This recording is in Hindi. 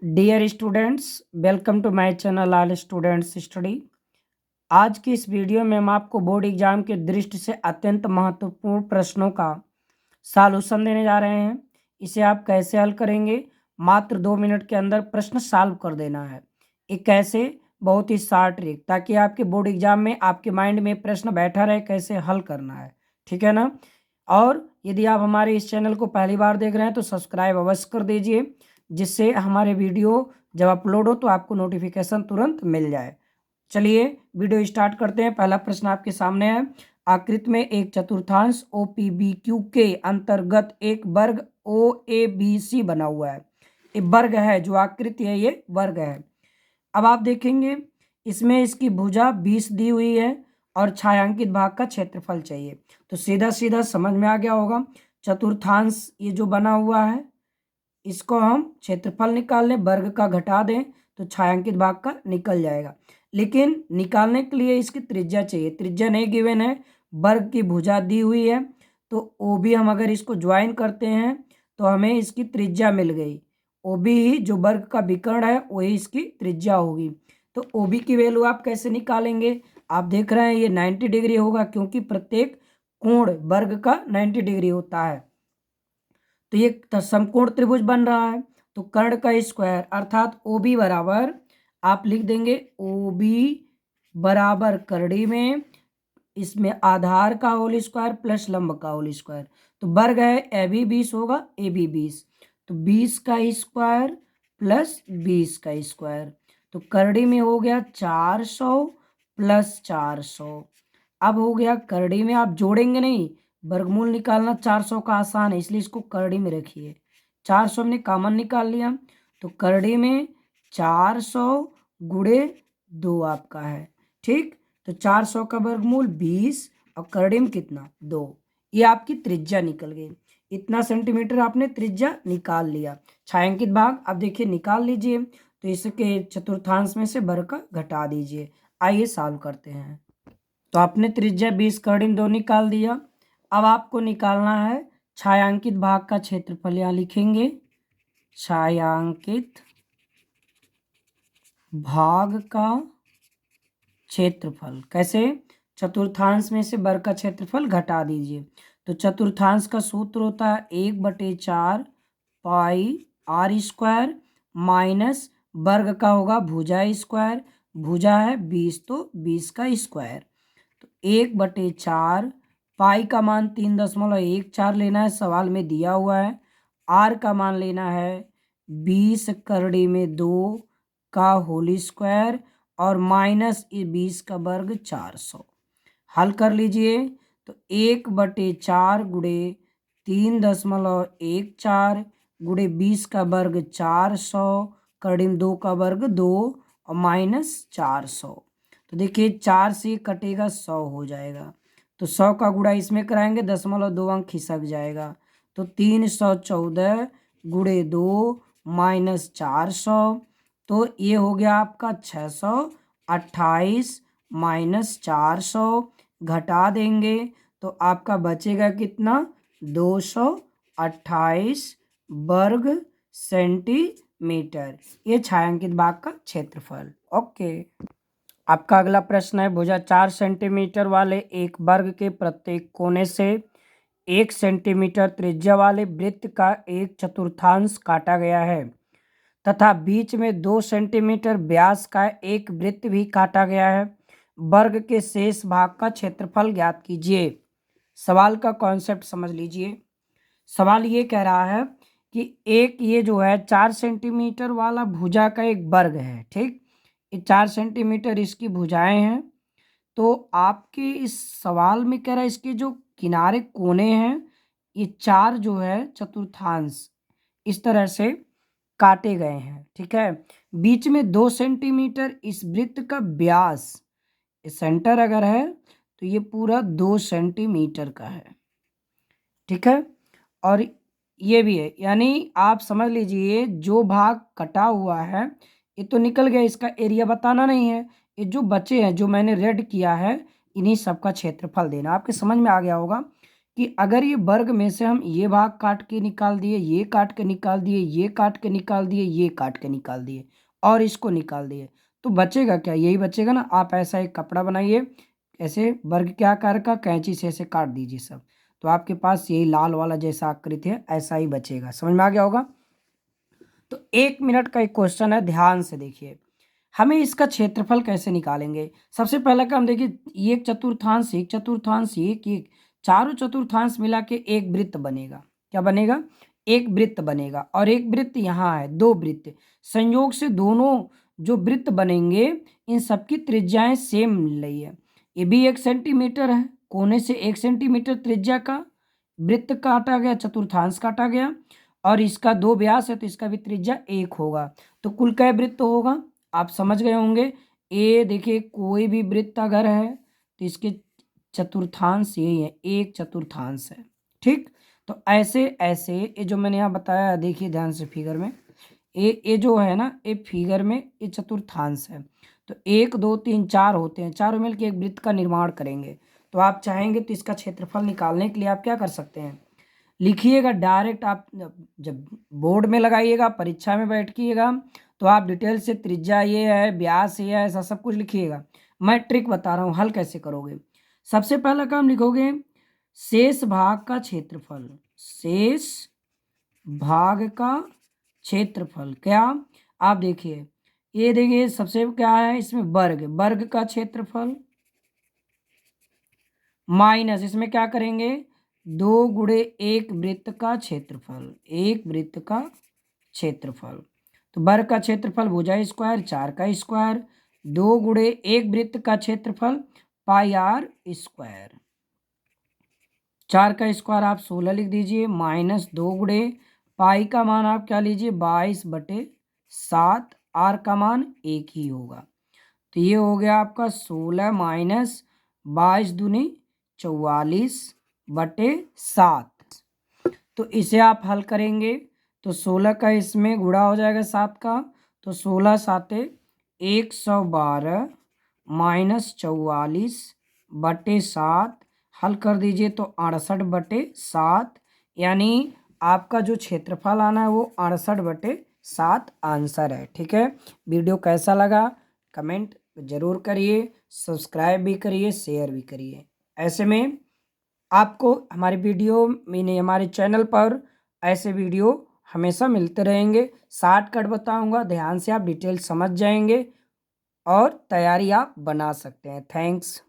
Dear students, welcome to my channel all students study. आज की इस वीडियो में हम आपको बोर्ड एग्जाम के दृष्टि से अत्यंत महत्वपूर्ण प्रश्नों का सॉल्यूशन देने जा रहे हैं। इसे आप कैसे हल करेंगे? मात्र 2 मिनट के अंदर प्रश्न सॉल्व कर देना है। एक कैसे? बहुत ही शॉर्ट ट्रिक, ताकि आपके बोर्ड एग्जाम में आपके माइंड में प्रश्न बैठा रहे कैसे हल करना है। ठीक है ना? और यदि आप हमारे इस चैनल को पहली बार देख रहे हैं तो सब्सक्राइब अवश्य कर दीजिए, जिससे हमारे वीडियो जब अपलोड हो तो आपको नोटिफिकेशन तुरंत मिल जाए। चलिए वीडियो स्टार्ट करते हैं। पहला प्रश्न आपके सामने है। आकृति में एक चतुर्थांश OPBQ के अंतर्गत एक वर्ग OABC बना हुआ है। ये वर्ग है, जो आकृति है ये वर्ग है। अब आप देखेंगे इसमें इसकी भुजा 20 दी हुई है और छायांकित भाग का क्षेत्रफल चाहिए। तो सीधा सीधा समझ में आ गया होगा। चतुर्थांश ये जो बना हुआ है, इसको हम क्षेत्रफल निकाल लें, वर्ग का घटा दें तो छायांकित भाग का निकल जाएगा। लेकिन निकालने के लिए इसकी त्रिज्या चाहिए। त्रिज्या नहीं गिवन है, वर्ग की भुजा दी हुई है। तो OB हम अगर इसको ज्वाइन करते हैं तो हमें इसकी त्रिज्या मिल गई। OB ही जो वर्ग का विकर्ण है वही इसकी त्रिज्या होगी। तो OB की वैल्यू आप कैसे निकालेंगे? आप देख रहे हैं ये 90 डिग्री होगा, क्योंकि प्रत्येक कोण वर्ग का 90 डिग्री होता है। तो ये समकोण त्रिभुज बन रहा है। तो कर्ण का स्क्वायर अर्थात OB बराबर आप लिख देंगे OB बराबर करड़ी में इसमें आधार का होल स्क्वायर प्लस लंब का होल स्क्वायर। तो वर्ग है AB 20 होगा, AB 20। तो 20 का स्क्वायर प्लस 20 का स्क्वायर। तो करड़ी में हो गया 400 प्लस 400। अब हो गया करड़ी में, आप जोड़ेंगे नहीं, वर्गमूल निकालना 400 का आसान है, इसलिए इसको करड़ी में रखिए। 400 हमने कॉमन निकाल लिया, तो करड़ी में 400 गुणे 2 आपका है। ठीक, तो 400 का वर्गमूल 20 और करड़ी में कितना 2। ये आपकी त्रिज्या निकल गई। इतना सेंटीमीटर आपने त्रिज्या निकाल लिया। छायांकित भाग अब देखिए निकाल लीजिए। तो इसके चतुर्थांश में से वर्ग का घटा दीजिए। आइए सॉल्व करते हैं। तो आपने त्रिज्या 20 करड़ी में 2 निकाल दिया। अब आपको निकालना है छायांकित भाग का क्षेत्रफल। यहाँ लिखेंगे छायांकित भाग का क्षेत्रफल। कैसे? चतुर्थांश में से वर्ग का क्षेत्रफल घटा दीजिए। तो चतुर्थांश का सूत्र होता है 1/4 पाई R स्क्वायर माइनस वर्ग का होगा भुजा स्क्वायर। भुजा है 20, तो 20 का स्क्वायर। तो 1/4 पाई का मान 3.14 लेना है, सवाल में दिया हुआ है। R का मान लेना है 20 करड़ी में 2 का होल स्क्वायर और माइनस 20 का वर्ग 400। हल कर लीजिए। तो 1/4 गुणे 3.14 गुणे 20 का वर्ग 400 करड़ी में 2 का वर्ग 2 और माइनस 400। तो देखिए 4 से कटेगा 100 हो जाएगा। तो 100 का गुणा इसमें कराएंगे, 0.2 अंक खिसक जाएगा। तो 314 गुणे 2 माइनस 400। तो ये हो गया आपका 628 माइनस 400। घटा देंगे तो आपका बचेगा कितना? 228 वर्ग सेंटीमीटर। ये छायांकित भाग का क्षेत्रफल। ओके। आपका अगला प्रश्न है। भुजा 4 सेंटीमीटर वाले एक वर्ग के प्रत्येक कोने से 1 सेंटीमीटर त्रिज्या वाले वृत्त का एक चतुर्थांश काटा गया है तथा बीच में 2 सेंटीमीटर व्यास का एक वृत्त भी काटा गया है। वर्ग के शेष भाग का क्षेत्रफल ज्ञात कीजिए। सवाल का कॉन्सेप्ट समझ लीजिए। सवाल ये कह रहा है कि एक ये जो है 4 सेंटीमीटर वाला भुजा का एक वर्ग है। ठीक, ये 4 सेंटीमीटर इसकी भुजाएं हैं। तो आपके इस सवाल में कह रहा है इसके जो किनारे कोने हैं, ये 4 जो है चतुर्थांश इस तरह से काटे गए हैं। ठीक है, बीच में 2 सेंटीमीटर इस वृत्त का व्यास, सेंटर अगर है तो ये पूरा 2 सेंटीमीटर का है। ठीक है, और ये भी है, यानी आप समझ लीजिए जो भाग कटा हुआ है ये तो निकल गया, इसका एरिया बताना नहीं है। ये जो बचे हैं जो मैंने रेड किया है, इन्हीं सब का क्षेत्रफल देना। आपके समझ में आ गया होगा कि अगर ये वर्ग में से हम ये भाग काट के निकाल दिए, ये काट के निकाल दिए, ये काट के निकाल दिए, ये काट के निकाल दिए और इसको निकाल दिए, तो बचेगा क्या? यही बचेगा ना। आप ऐसा एक कपड़ा बनाइए, ऐसे वर्ग के आकार का, कैंची से ऐसे काट दीजिए सब, तो आपके पास यही लाल वाला जैसा आकृति है ऐसा ही बचेगा। समझ में आ गया होगा। तो 1 मिनट का एक क्वेश्चन है, ध्यान से देखिए। हमें इसका क्षेत्रफल कैसे निकालेंगे? सबसे पहला काम देखिए, एक चतुर्थांश, एक चतुर्थांश, एक एक, चारों चतुर्थांश मिला के एक वृत्त बनेगा। क्या बनेगा? एक वृत्त बनेगा। और एक वृत्त यहाँ है, दो वृत्त, संयोग से दोनों जो वृत्त बनेंगे इन सबकी त्रिज्याएं सेम मिल रही है। ये भी 1 सेंटीमीटर है, कोने से 1 सेंटीमीटर त्रिज्या का वृत्त काटा गया, चतुर्थांश काटा गया, और इसका 2 व्यास है तो इसका भी त्रिज्या 1 होगा। तो कुल कै वृत्त होगा आप समझ गए होंगे। ए देखिए, कोई भी वृत्त अगर है तो इसके चतुर्थांश यही है, एक चतुर्थांश है। ठीक, तो ऐसे ऐसे ये जो मैंने यहाँ बताया, देखिए ध्यान से फिगर में, ये जो है ना, ये फिगर में ये चतुर्थांश है। तो 1 2 3 4 होते हैं, चारों मिलकर एक वृत्त का निर्माण करेंगे। तो आप चाहेंगे तो इसका क्षेत्रफल निकालने के लिए आप क्या कर सकते हैं, लिखिएगा डायरेक्ट। आप जब बोर्ड में लगाइएगा, परीक्षा में बैठिएगा, तो आप डिटेल से त्रिज्या ये है, व्यास ये है, ऐसा सब कुछ लिखिएगा। मैं ट्रिक बता रहा हूँ, हल कैसे करोगे। सबसे पहला काम लिखोगे शेष भाग का क्षेत्रफल, शेष भाग का क्षेत्रफल। क्या? आप देखिए, ये देखिए सबसे क्या है इसमें, वर्ग, वर्ग का क्षेत्रफल माइनस इसमें क्या करेंगे, 2 गुणे एक वृत्त का क्षेत्रफल, एक वृत्त का क्षेत्रफल। तो वर्ग का क्षेत्रफल भुजा स्क्वायर, 4 का स्क्वायर, 2 गुणे एक वृत्त का क्षेत्रफल पाई आर स्क्वायर। 4 का स्क्वायर आप 16 लिख दीजिए, माइनस 2 गुणे पाई का मान आप क्या लीजिए, 22/7, आर का मान 1 ही होगा। तो ये हो गया आपका 16 माइनस 22 दूनी 44/7। तो इसे आप हल करेंगे तो 16 का इसमें गुणा हो जाएगा 7 का, तो 16 साते 112 माइनस 44/7 हल कर दीजिए तो 68/7, यानी आपका जो क्षेत्रफल आना है वो 68/7 आंसर है। ठीक है, वीडियो कैसा लगा कमेंट ज़रूर करिए, सब्सक्राइब भी करिए, शेयर भी करिए। ऐसे में आपको हमारी वीडियो मैंने हमारे चैनल पर ऐसे वीडियो हमेशा मिलते रहेंगे। शॉर्टकट बताऊंगा, ध्यान से आप डिटेल समझ जाएंगे और तैयारी आप बना सकते हैं। थैंक्स।